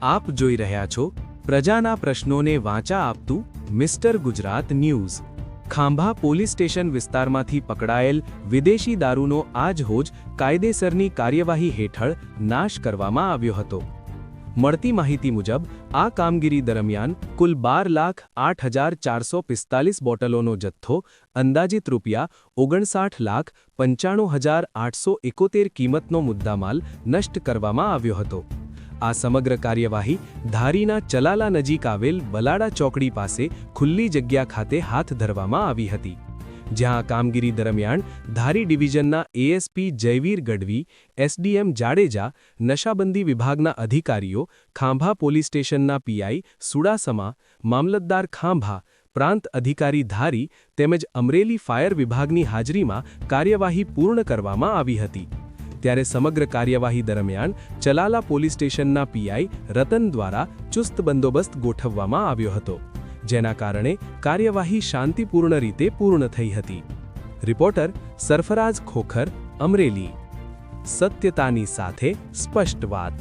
આપ જોઈ રહ્યા છો પ્રજાના પ્રશ્નોને વાંચા આપતું mister Gujarat news. Khambha police station વિસ્તારમાંથી પકડાયેલ વિદેશી દારૂનો આજરોજ કાયદેસરની કાર્યવાહી હેઠળ નાશ કરવામાં આવ્યો હતો। મળતી માહિતી મુજબ આ કામગીરી દરમિયાન કુલ 12,08,445 બોટલોનો જથ્થો અંદાજિત ₹59,95,871 કિંમતનો મુદ્દામાલ નષ્ટ કરવામાં આવ્યો હતો। આ સમગ્ર કાર્યવાહી ધારીના ચલાલા નજીક આવેલ બલાડા ચોકડી પાસે ખુલ્લી જગ્યા ખાતે હાથ ધરવામાં આવી હતી, જ્યાં કામગીરી દરમિયાન ધારી ડિવિઝનના એએસપી જયવીર ગઢવી, એસડીએમ જાડેજા, નશાબંધી વિભાગના અધિકારીઓ, ખાંભા પોલીસ સ્ટેશનના પીઆઈ સુડાસમા, મામલતદાર ખાંભા, પ્રાંત અધિકારી ધારી તેમજ અમરેલી ફાયર વિભાગની હાજરીમાં કાર્યવાહી પૂર્ણ કરવામાં આવી હતી। ત્યારે સમગ્ર કાર્યવાહી દરમિયાન ચલાલા પોલીસ સ્ટેશનના પીઆઈ રતન દ્વારા ચુસ્ત બંદોબસ્ત ગોઠવવામાં આવ્યો હતો, જેના કારણે કાર્યવાહી શાંતિપૂર્ણ રીતે પૂર્ણ થઈ હતી। રિપોર્ટર સરફરાઝ ખોખર, અમરેલી। સત્યતાની સાથે સ્પષ્ટ વાત।